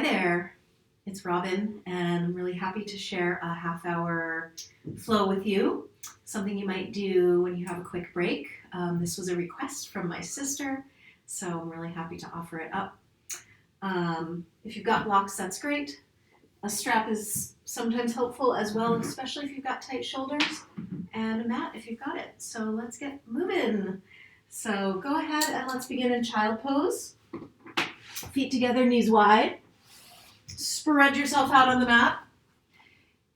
there, it's Robin, and I'm really happy to share a half-hour flow with you, something you might do when you have a quick break. This was a request from my sister, so I'm really happy to offer it up. If you've got blocks, that's great. A strap is sometimes helpful as well, especially if you've got tight shoulders, and a mat if you've got it. So let's get moving. So go ahead and let's begin in child pose. Feet together, knees wide. Spread yourself out on the mat.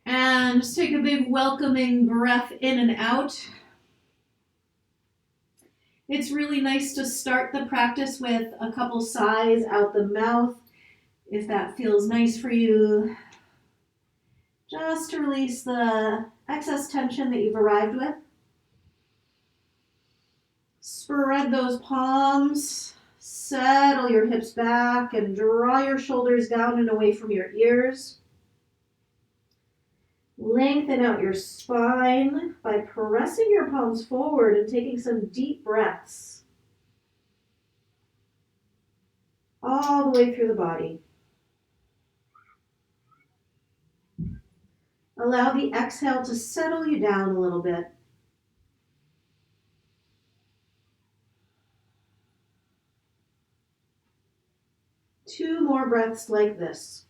And just take a big welcoming breath in and out. It's really nice to start the practice with a couple sighs out the mouth, if that feels nice for you. Just to release the excess tension that you've arrived with. Spread those palms. Settle your hips back and draw your shoulders down and away from your ears. Lengthen out your spine by pressing your palms forward and taking some deep breaths all the way through the body. Allow the exhale to settle you down a little bit. Two more breaths like this.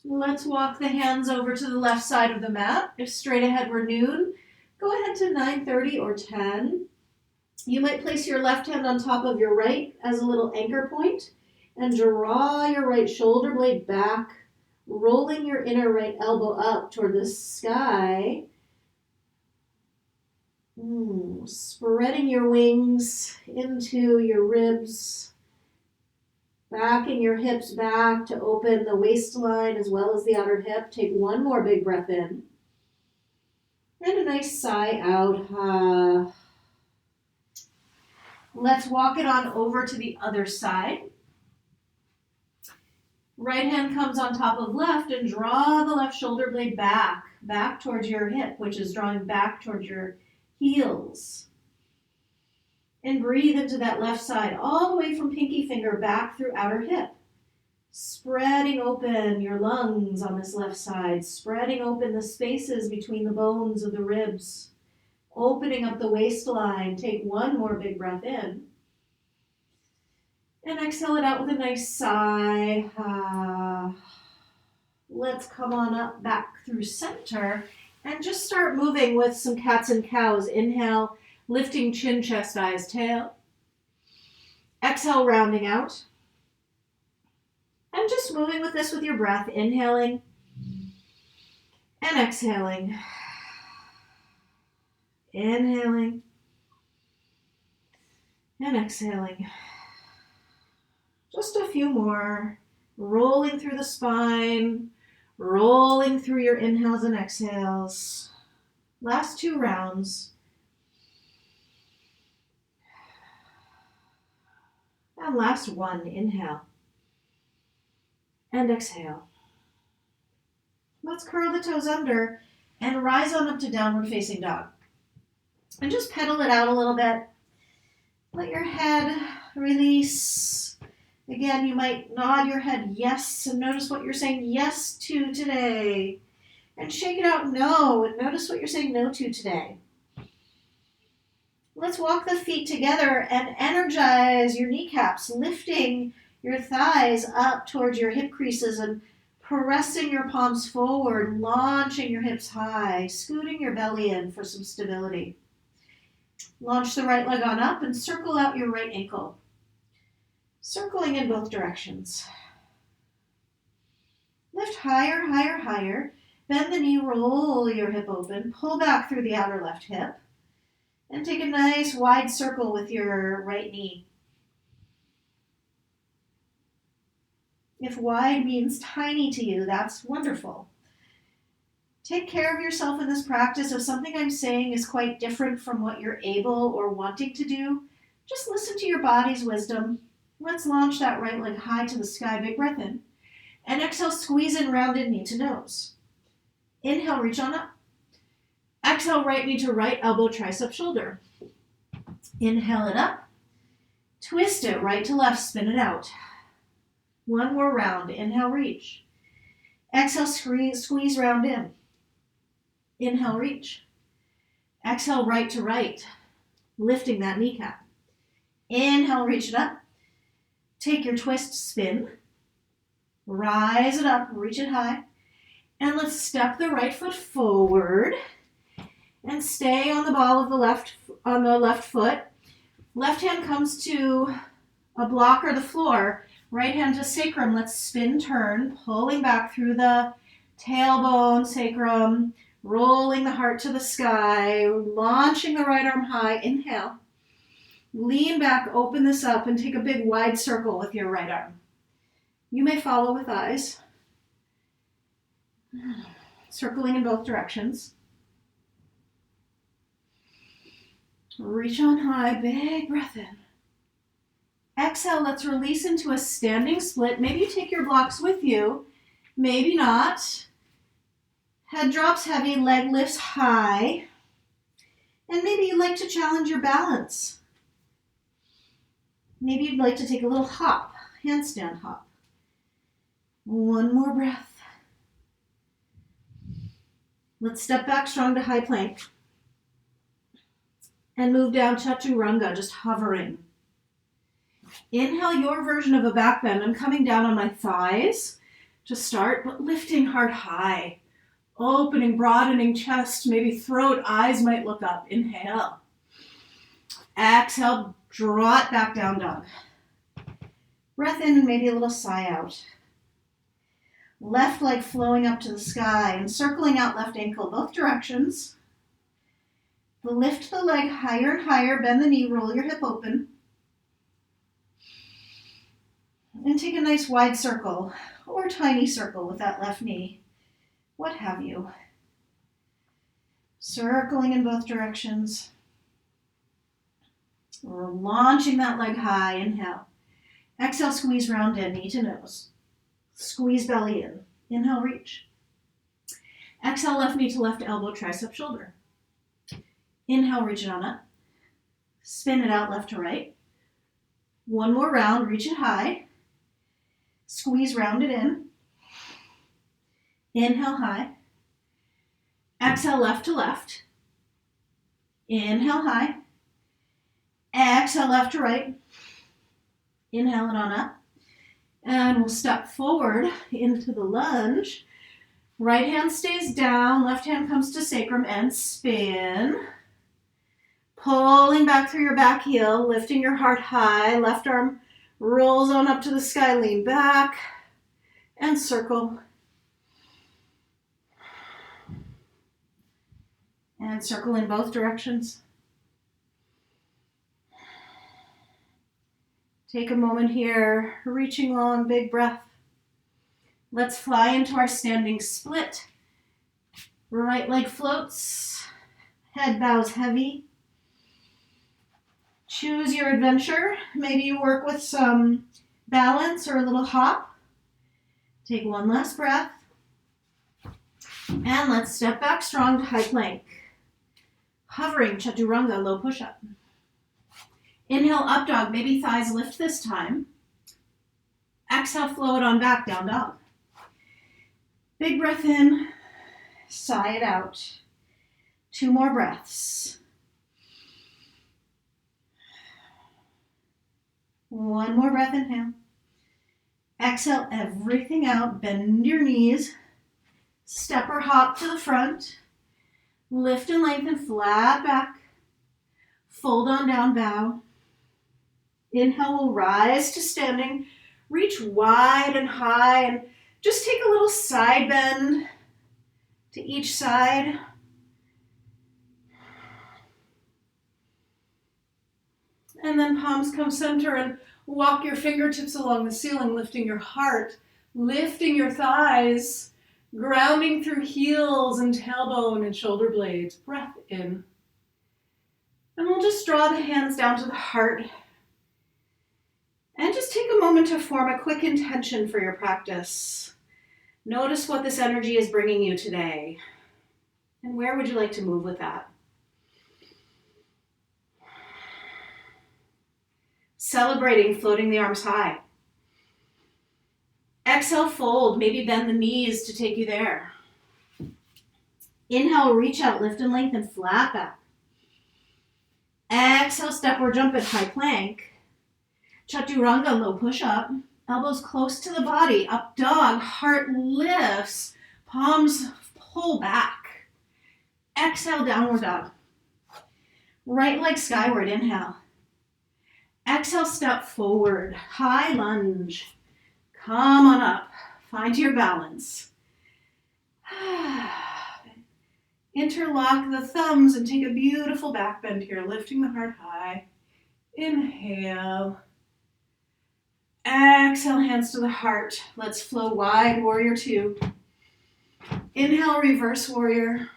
Let's walk the hands over to the left side of the mat. If straight ahead were noon, go ahead to 9:30 or 10. You might place your left hand on top of your right as a little anchor point and draw your right shoulder blade back, rolling your inner right elbow up toward the sky. Spreading your wings into your ribs. Backing your hips back to open the waistline as well as the outer hip. Take one more big breath in. And a nice sigh out. Let's walk it on over to the other side. Right hand comes on top of left and draw the left shoulder blade back towards your hip, which is drawing back towards your heels. And breathe into that left side, all the way from pinky finger back through outer hip. Spreading open your lungs on this left side, spreading open the spaces between the bones of the ribs, opening up the waistline. Take one more big breath in. And exhale it out with a nice sigh. Let's come on up back through center and just start moving with some cats and cows. Inhale. Lifting chin, chest, eyes, tail. Exhale, rounding out. And just moving with this with your breath. Inhaling and exhaling. Inhaling and exhaling. Just a few more. Rolling through the spine. Rolling through your inhales and exhales. Last two rounds. And last one, inhale and exhale. Let's curl the toes under and rise on up to downward facing dog. And just pedal it out a little bit. Let your head release. Again, you might nod your head yes and notice what you're saying yes to today. And shake it out no and notice what you're saying no to today. Let's walk the feet together and energize your kneecaps, lifting your thighs up towards your hip creases and pressing your palms forward, launching your hips high, scooting your belly in for some stability. Launch the right leg on up and circle out your right ankle, circling in both directions. Lift higher, higher, higher. Bend the knee, roll your hip open, pull back through the outer left hip. And take a nice wide circle with your right knee. If wide means tiny to you, that's wonderful. Take care of yourself in this practice. If something I'm saying is quite different from what you're able or wanting to do, just listen to your body's wisdom. Let's launch that right leg high to the sky. Big breath in. And exhale, squeeze in rounded knee to nose. Inhale, reach on up. Exhale, right knee to right, elbow, tricep, shoulder. Inhale it up. Twist it right to left, spin it out. One more round. Inhale, reach. Exhale, squeeze round in. Inhale, reach. Exhale, right to right, lifting that kneecap. Inhale, reach it up. Take your twist, spin. Rise it up, reach it high. And let's step the right foot forward and stay on the ball of the left foot. Left hand comes to a block or the floor. Right hand to sacrum. Let's spin, turn, pulling back through the tailbone, sacrum, rolling the heart to the sky, launching the right arm high. Inhale. Lean back, open this up, and take a big wide circle with your right arm. You may follow with eyes. Circling in both directions. Reach on high, big breath in. Exhale, let's release into a standing split. Maybe you take your blocks with you, maybe not. Head drops heavy, leg lifts high. And maybe you'd like to challenge your balance. Maybe you'd like to take a little hop, handstand hop. One more breath. Let's step back strong to high plank. And move down chaturanga, just hovering. Inhale your version of a back bend. I'm coming down on my thighs to start, but lifting heart high. Opening, broadening chest, maybe throat, eyes might look up. Inhale. Exhale, draw it back down, dog. Breath in and maybe a little sigh out. Left leg flowing up to the sky and circling out left ankle both directions. Lift the leg higher and higher, bend the knee, roll your hip open. And take a nice wide circle or tiny circle with that left knee. What have you. Circling in both directions. We're launching that leg high. Inhale. Exhale, squeeze round in, knee to nose. Squeeze belly in. Inhale, reach. Exhale, left knee to left elbow, tricep, shoulder. Inhale, reach it on up. Spin it out left to right. One more round, reach it high. Squeeze round it in. Inhale high. Exhale left to left. Inhale high. Exhale left to right. Inhale it on up. And we'll step forward into the lunge. Right hand stays down, left hand comes to sacrum and spin. Pulling back through your back heel, lifting your heart high. Left arm rolls on up to the sky, lean back and circle. And circle in both directions. Take a moment here, reaching long, big breath. Let's fly into our standing split. Right leg floats, head bows heavy. Choose your adventure. Maybe you work with some balance or a little hop. Take one last breath. And let's step back strong to high plank. Hovering chaturanga, low push-up. Inhale, up dog, maybe thighs lift this time. Exhale, flow it on back, down dog. Big breath in, sigh it out. 2 more breaths. 1 more breath, inhale. Exhale everything out, bend your knees. Step or hop to the front. Lift and lengthen, flat back. Fold on down, bow. Inhale, we'll rise to standing. Reach wide and high and just take a little side bend to each side. And then palms come center and walk your fingertips along the ceiling, lifting your heart, lifting your thighs, grounding through heels and tailbone and shoulder blades. Breath in. And we'll just draw the hands down to the heart. And just take a moment to form a quick intention for your practice. Notice what this energy is bringing you today. And where would you like to move with that? Celebrating, floating the arms high. Exhale, fold. Maybe bend the knees to take you there. Inhale, reach out, lift and lengthen, flat back. Exhale, step or jump at high plank. Chaturanga, low push up. Elbows close to the body. Up dog, heart lifts. Palms pull back. Exhale, downward dog. Right leg skyward, inhale. Exhale, step forward. High lunge. Come on up. Find your balance. Interlock the thumbs and take a beautiful back bend here, lifting the heart high. Inhale. Exhale, hands to the heart. Let's flow wide, warrior two. Inhale, reverse warrior.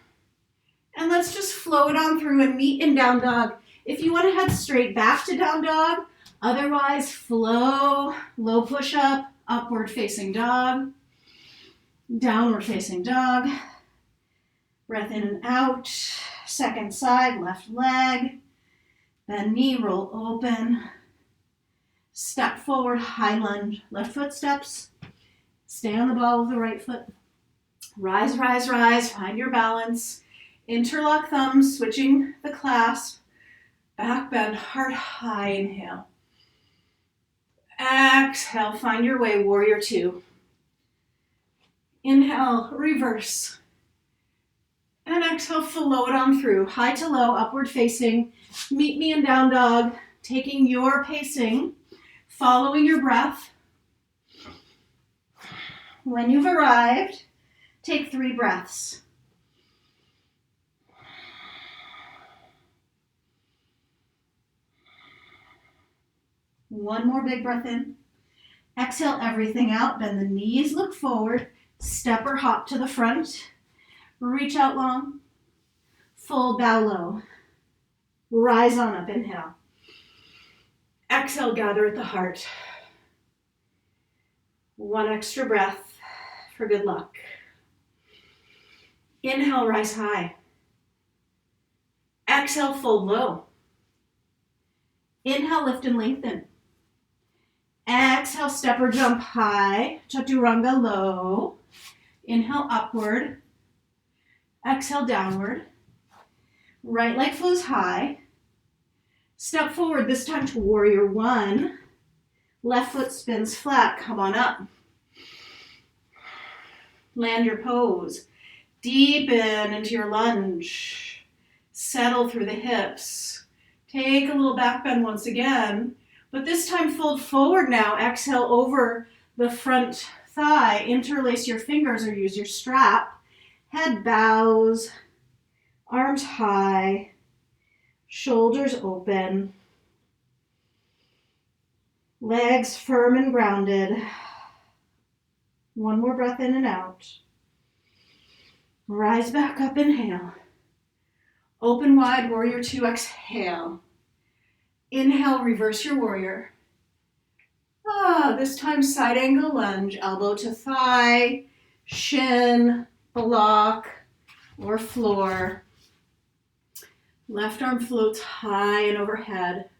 And let's just flow it on through and meet in down dog. If you want to head straight back to down dog, otherwise flow, low push up, upward facing dog, downward facing dog. Breath in and out. Second side, left leg. Bend knee, roll open. Step forward, high lunge. Left foot steps. Stay on the ball of the right foot. Rise, rise, rise. Find your balance. Interlock thumbs, switching the clasp. Back bend, heart high. Inhale. Exhale, find your way, warrior two. Inhale, reverse. And exhale, flow it on through. High to low, upward facing. Meet me in down dog. Taking your pacing. Following your breath. When you've arrived, take 3 breaths. One more big breath in. Exhale everything out. Bend the knees, look forward. Step or hop to the front. Reach out long. Fold, bow low. Rise on up, inhale. Exhale, gather at the heart. One extra breath for good luck. Inhale, rise high. Exhale, fold low. Inhale, lift and lengthen. Exhale, step or jump high. Chaturanga, low. Inhale, upward. Exhale, downward. Right leg flows high. Step forward, this time to warrior one. Left foot spins flat, come on up. Land your pose. Deepen into your lunge. Settle through the hips. Take a little back bend once again, but this time fold forward now. Exhale over the front thigh. Interlace your fingers or use your strap. Head bows, arms high, shoulders open, legs firm and grounded. One more breath in and out. Rise back up, inhale. Open wide, warrior two, exhale. Inhale, reverse your warrior. This time side angle lunge, elbow to thigh, shin, block, or floor. Left arm floats high and overhead.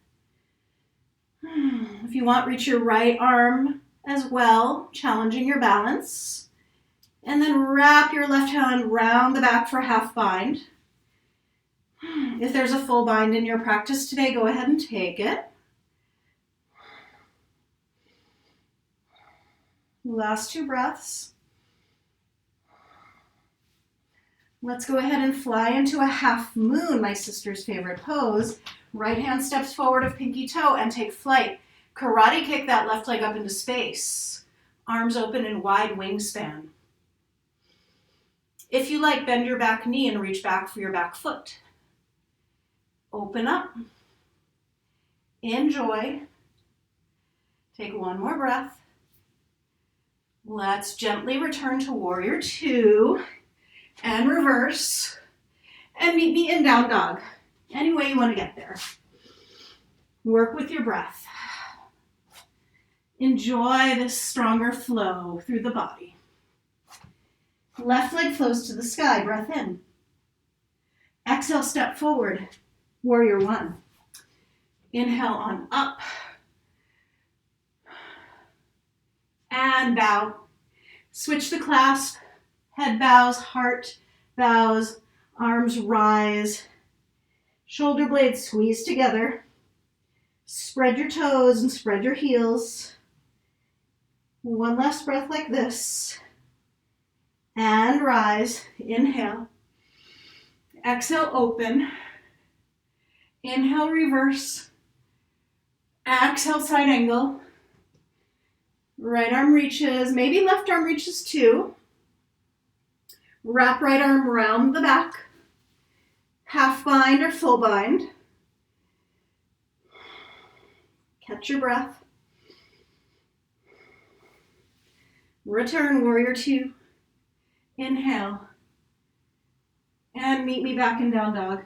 If you want, reach your right arm as well, challenging your balance. And then wrap your left hand round the back for a half bind. If there's a full bind in your practice today, go ahead and take it. Last 2 breaths. Let's go ahead and fly into a half moon, my sister's favorite pose. Right hand steps forward of pinky toe and take flight. Karate kick that left leg up into space. Arms open in wide wingspan. If you like, bend your back knee and reach back for your back foot. Open up. Enjoy. Take one more breath. Let's gently return to warrior two and reverse. And meet me in down dog. Any way you want to get there. Work with your breath. Enjoy this stronger flow through the body. Left leg flows to the sky, breath in. Exhale, step forward, warrior one. Inhale on up. And bow. Switch the clasp. Head bows, heart bows, arms rise. Shoulder blades squeeze together. Spread your toes and spread your heels. One last breath like this. And rise. Inhale. Exhale, open. Inhale, reverse. Exhale, side angle. Right arm reaches, maybe left arm reaches too. Wrap right arm around the back. Half bind or full bind. Catch your breath. Return, warrior two. Inhale. And meet me back in down dog.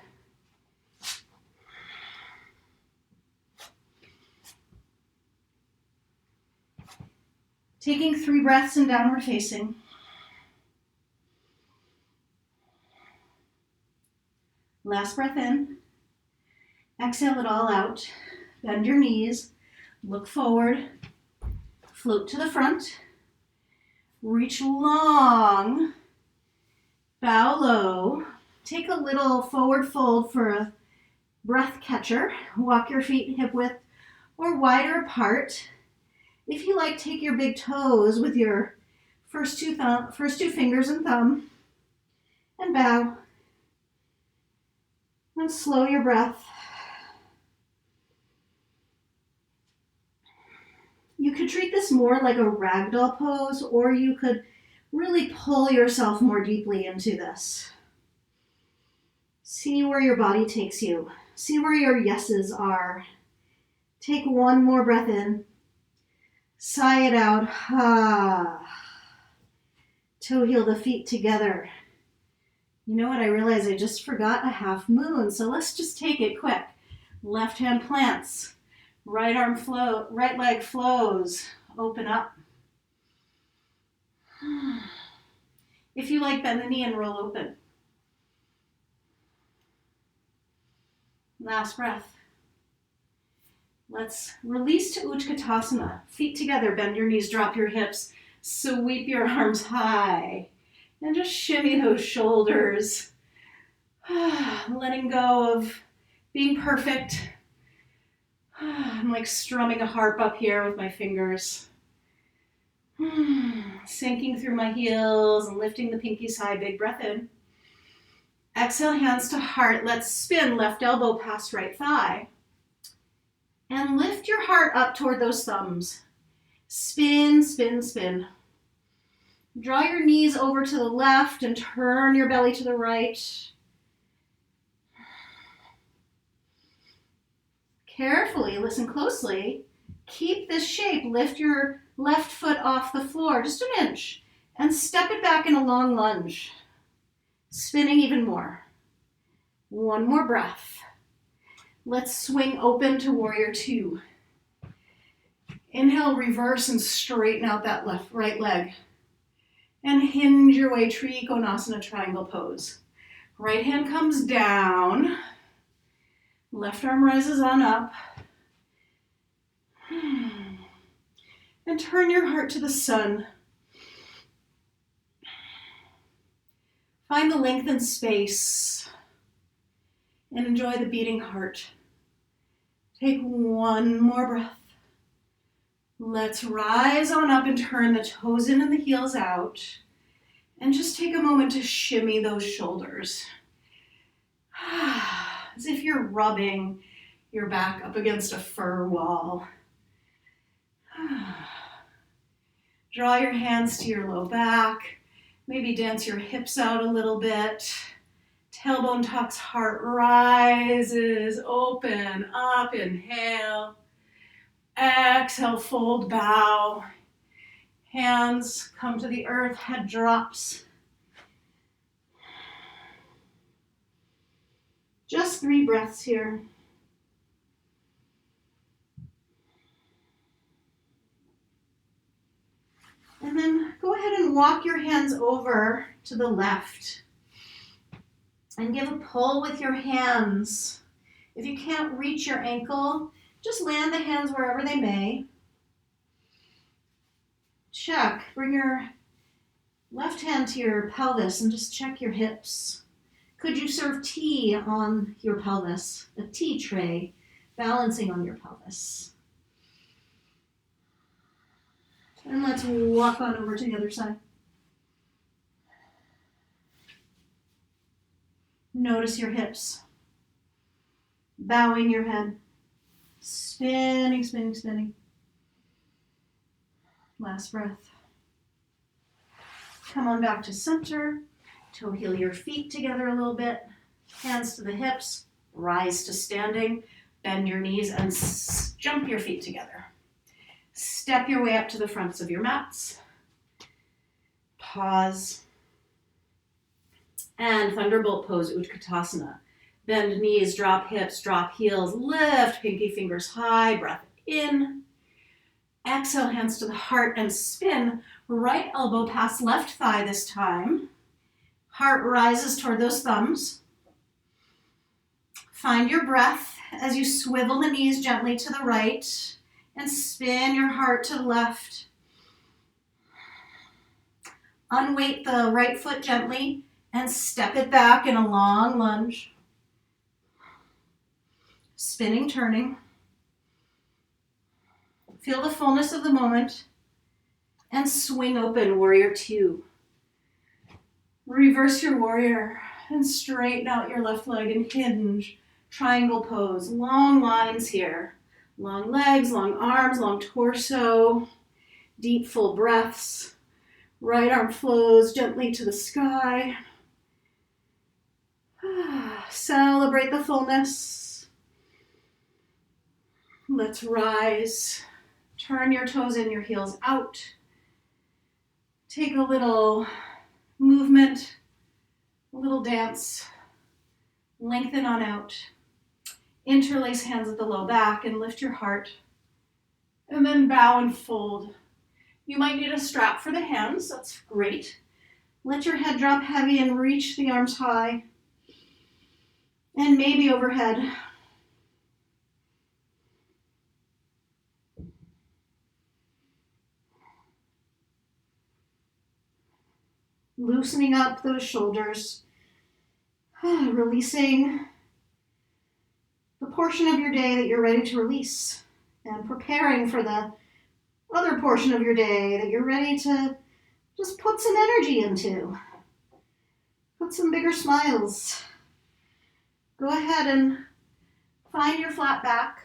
Taking 3 breaths in downward facing. Last breath in. Exhale it all out. Bend your knees. Look forward. Float to the front. Reach long. Bow low. Take a little forward fold for a breath catcher. Walk your feet hip width or wider apart. If you like, take your big toes with your first two fingers and thumb and bow. And slow your breath. You could treat this more like a ragdoll pose, or you could really pull yourself more deeply into this. See where your body takes you. See where your yeses are. Take one more breath in. Sigh it out. Toe heel the feet together. You know what? I realize I just forgot a half moon, so let's just take it quick. Left hand plants. Right arm flow. Right leg flows. Open up. If you like, bend the knee and roll open. Last breath. Let's release to Utkatasana. Feet together, bend your knees, drop your hips, sweep your arms high, and just shimmy those shoulders. Letting go of being perfect. I'm like strumming a harp up here with my fingers. Sinking through my heels and lifting the pinkies high, big breath in. Exhale, hands to heart. Let's spin left elbow past right thigh. And lift your heart up toward those thumbs. Spin, spin, spin. Draw your knees over to the left and turn your belly to the right. Carefully, listen closely. Keep this shape. Lift your left foot off the floor, just an inch, and step it back in a long lunge. Spinning even more. One more breath. Let's swing open to warrior two. Inhale, reverse and straighten out that right leg. And hinge your way, Trikonasana triangle pose. Right hand comes down. Left arm rises on up. And turn your heart to the sun. Find the lengthened space and enjoy the beating heart. Take one more breath. Let's rise on up and turn the toes in and the heels out. And just take a moment to shimmy those shoulders. As if you're rubbing your back up against a fur wall. Draw your hands to your low back. Maybe dance your hips out a little bit. Tailbone tucks, heart rises, open up, inhale. Exhale, fold, bow. Hands come to the earth, head drops. Just 3 breaths here. And then go ahead and can walk your hands over to the left and give a pull with your hands. If you can't reach your ankle, just land the hands wherever they may. Check. Bring your left hand to your pelvis and just check your hips. Could you serve tea on your pelvis? A tea tray balancing on your pelvis. And let's walk on over to the other side. Notice your hips. Bowing your head. Spinning, spinning, spinning. Last breath. Come on back to center. Toe heel your feet together a little bit. Hands to the hips. Rise to standing. Bend your knees and jump your feet together. Step your way up to the fronts of your mats. Pause. And Thunderbolt Pose, Utkatasana. Bend knees, drop hips, drop heels, lift pinky fingers high, breath in. Exhale, hands to the heart and spin. Right elbow past left thigh this time. Heart rises toward those thumbs. Find your breath as you swivel the knees gently to the right and spin your heart to the left. Unweight the right foot gently and step it back in a long lunge. Spinning, turning. Feel the fullness of the moment and swing open, warrior two. Reverse your warrior and straighten out your left leg and hinge. Triangle pose, long lines here. Long legs, long arms, long torso. Deep full breaths. Right arm flows gently to the sky. Celebrate the fullness. Let's rise. Turn your toes in, your heels out. Take a little movement, a little dance. Lengthen on out. Interlace hands at the low back and lift your heart. And then bow and fold. You might need a strap for the hands. That's great. Let your head drop heavy and reach the arms high. And maybe overhead. Loosening up those shoulders. Releasing the portion of your day that you're ready to release. And preparing for the other portion of your day that you're ready to just put some energy into. Put some bigger smiles. Go ahead and find your flat back.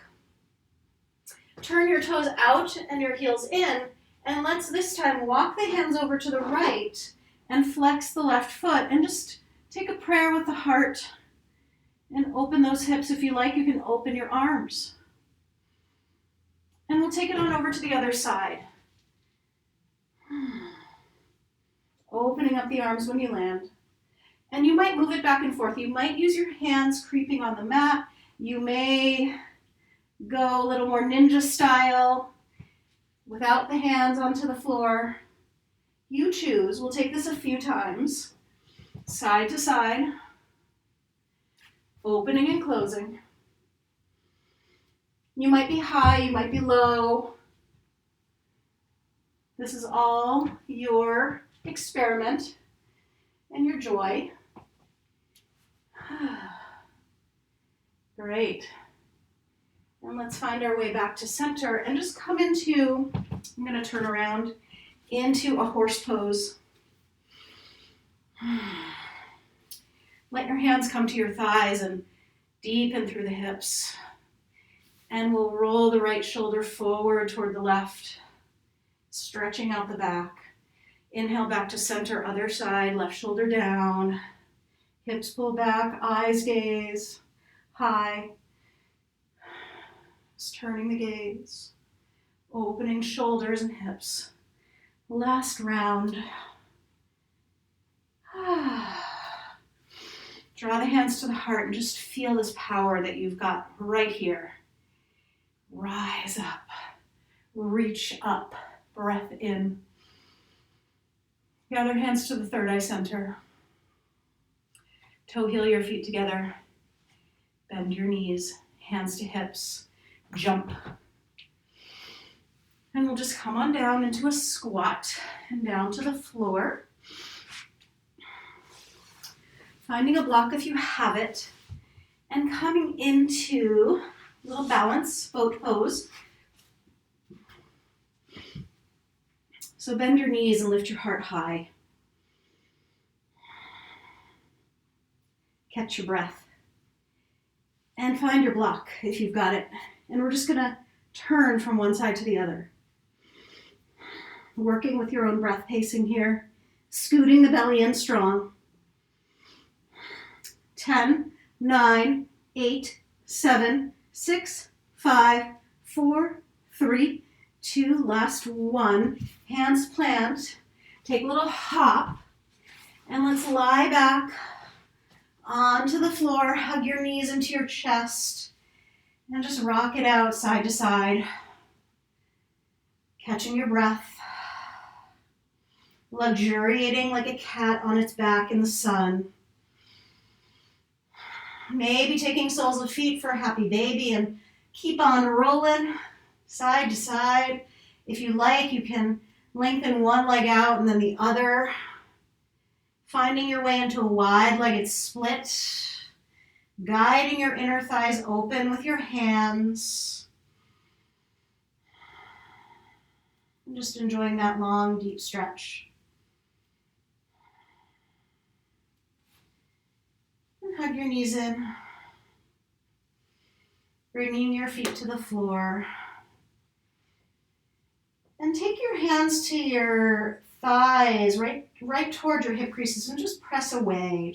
Turn your toes out and your heels in. And let's this time walk the hands over to the right and flex the left foot. And just take a prayer with the heart. And open those hips. If you like, you can open your arms. And we'll take it on over to the other side. Opening up the arms when you land. And you might move it back and forth. You might use your hands creeping on the mat. You may go a little more ninja style without the hands onto the floor. You choose. We'll take this a few times. Side to side. Opening and closing. You might be high, you might be low. This is all your experiment and your joy. Great. And let's find our way back to center and just come into, I'm going to turn around, into a horse pose. Let your hands come to your thighs and deepen through the hips. And we'll roll the right shoulder forward toward the left, stretching out the back. Inhale back to center, other side, left shoulder down. Hips pull back, eyes gaze high. Just turning the gaze, opening shoulders and hips. Last round. Draw the hands to the heart and just feel this power that you've got right here. Rise up, reach up, breath in. Gather hands to the third eye center. Toe heel your feet together. Bend your knees, hands to hips. Jump. And we'll just come on down into a squat and down to the floor. Finding a block if you have it. And coming into a little balance, boat pose. So bend your knees and lift your heart high. Catch your breath. And find your block if you've got it. And we're just gonna turn from one side to the other. Working with your own breath pacing here. Scooting the belly in strong. 10, 9, 8, 7, 6, 5, 4, 3, 2, last one. Hands plant. Take a little hop. And let's lie back onto the floor. Hug your knees into your chest. And just rock it out side to side. Catching your breath. Luxuriating like a cat on its back in the sun. Maybe taking soles of feet for a happy baby and keep on rolling side to side. If you like, you can lengthen one leg out and then the other. Finding your way into a wide-legged split. Guiding your inner thighs open with your hands. And just enjoying that long, deep stretch. And hug your knees in. Bringing your feet to the floor. And take your hands to your thighs, right toward your hip creases, and just press away.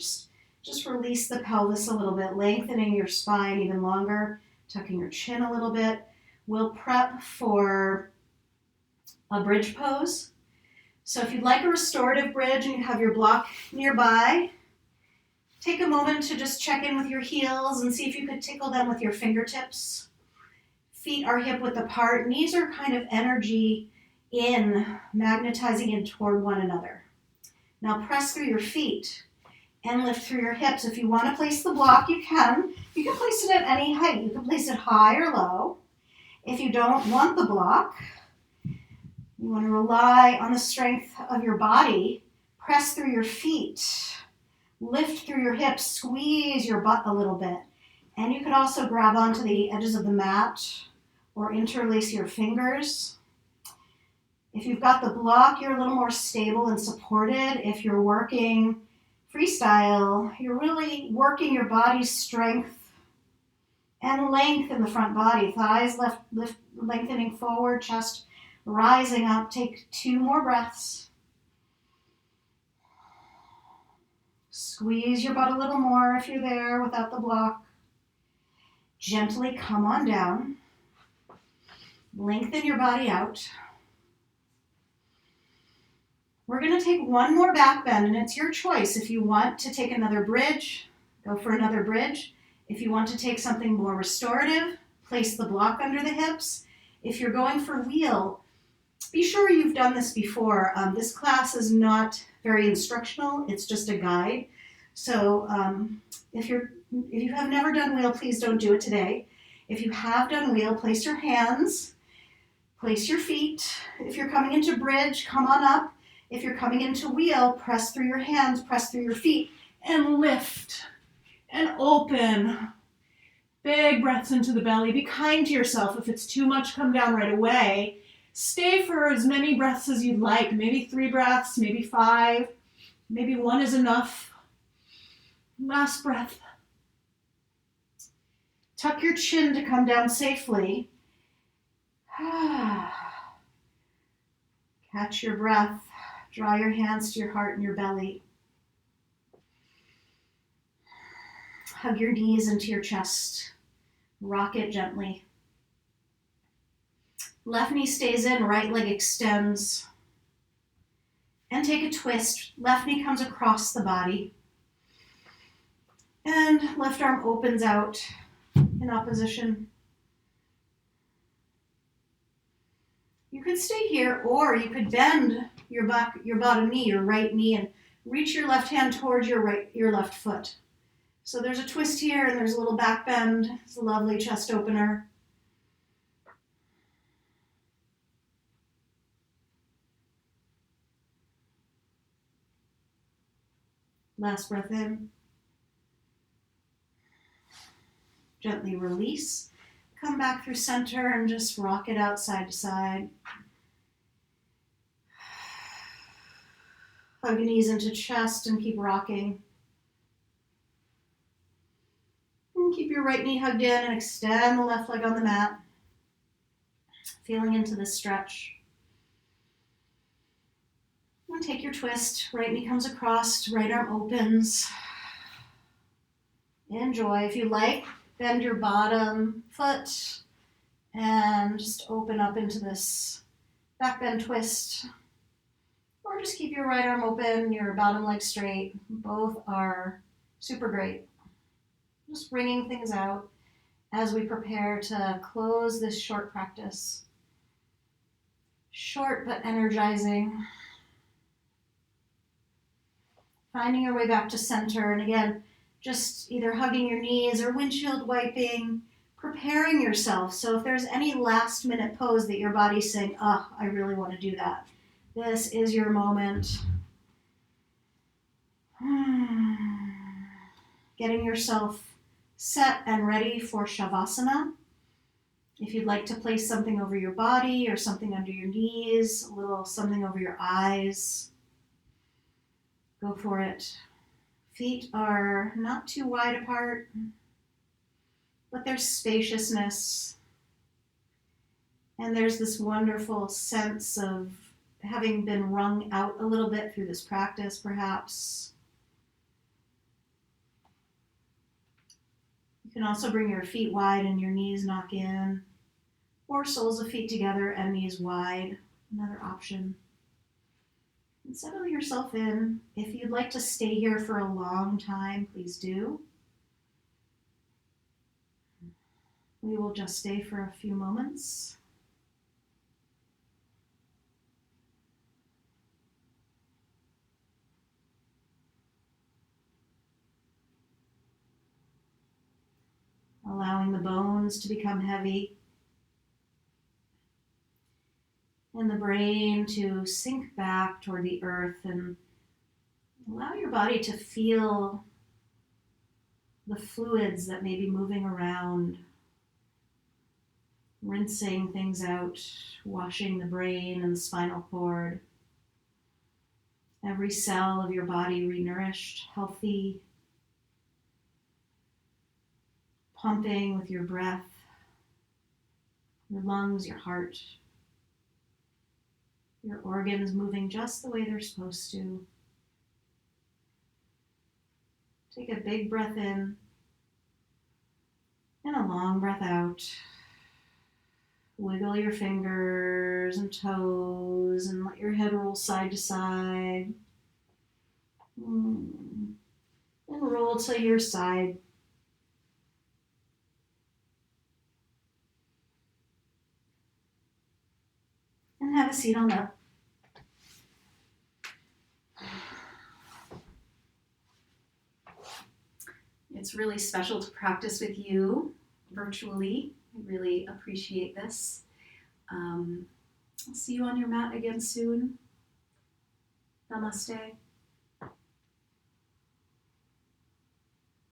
Just release the pelvis a little bit, lengthening your spine even longer, tucking your chin a little bit. We'll prep for a bridge pose. So if you'd like a restorative bridge and you have your block nearby, take a moment to just check in with your heels and see if you could tickle them with your fingertips. Feet are hip width apart. Knees are kind of energy in, magnetizing in toward one another. Now press through your feet and lift through your hips. If you want to place the block, you can. You can place it at any height. You can place it high or low. If you don't want the block, you want to rely on the strength of your body. Press through your feet. Lift through your hips. Squeeze your butt a little bit. And you could also grab onto the edges of the mat or interlace your fingers. If you've got the block, you're a little more stable and supported. If you're working freestyle, you're really working your body's strength and length in the front body. Thighs lengthening forward, chest rising up. Take 2 more breaths. Squeeze your butt a little more if you're there without the block. Gently come on down. Lengthen your body out. We're going to take one more back bend, and it's your choice. If you want to take another bridge, go for another bridge. If you want to take something more restorative, place the block under the hips. If you're going for wheel, be sure you've done this before. This class is not very instructional. It's just a guide. So if you have never done wheel, please don't do it today. If you have done wheel, place your hands, place your feet. If you're coming into bridge, come on up. If you're coming into wheel, press through your hands, press through your feet, and lift and open. Big breaths into the belly. Be kind to yourself. If it's too much, come down right away. Stay for as many breaths as you'd like. Maybe 3 breaths, maybe 5. Maybe 1 is enough. Last breath. Tuck your chin to come down safely. Catch your breath. Draw your hands to your heart and your belly. Hug your knees into your chest. Rock it gently. Left knee stays in, right leg extends. And take a twist. Left knee comes across the body. And left arm opens out in opposition. You could stay here, or you could bend your bottom knee, your right knee, and reach your left hand towards your left foot. So there's a twist here and there's a little back bend. It's a lovely chest opener. Last breath in. Gently release. Come back through center and just rock it out side to side. Hug knees into chest and keep rocking. And keep your right knee hugged in and extend the left leg on the mat. Feeling into this stretch. And take your twist. Right knee comes across, right arm opens. Enjoy. If you like, bend your bottom foot and just open up into this back bend twist. Or just keep your right arm open, your bottom leg straight. Both are super great. Just bringing things out as we prepare to close this short practice. Short but energizing. Finding your way back to center. And again, just either hugging your knees or windshield wiping, preparing yourself. So if there's any last minute pose that your body's saying, oh, I really want to do that, this is your moment. Getting yourself set and ready for Shavasana. If you'd like to place something over your body or something under your knees, a little something over your eyes, go for it. Feet are not too wide apart, but there's spaciousness. And there's this wonderful sense of having been wrung out a little bit through this practice, perhaps. You can also bring your feet wide and your knees knock in, or soles of feet together and knees wide, another option. And settle yourself in. If you'd like to stay here for a long time, please do. We will just stay for a few moments. Allowing the bones to become heavy and the brain to sink back toward the earth, and allow your body to feel the fluids that may be moving around, rinsing things out, washing the brain and the spinal cord. Every cell of your body renourished, healthy, pumping with your breath, your lungs, your heart, your organs moving just the way they're supposed to. Take a big breath in and a long breath out. Wiggle your fingers and toes and let your head roll side to side. And roll to your side. And have a seat on up. It's really special to practice with you virtually. I really appreciate this. I'll see you on your mat again soon. Namaste.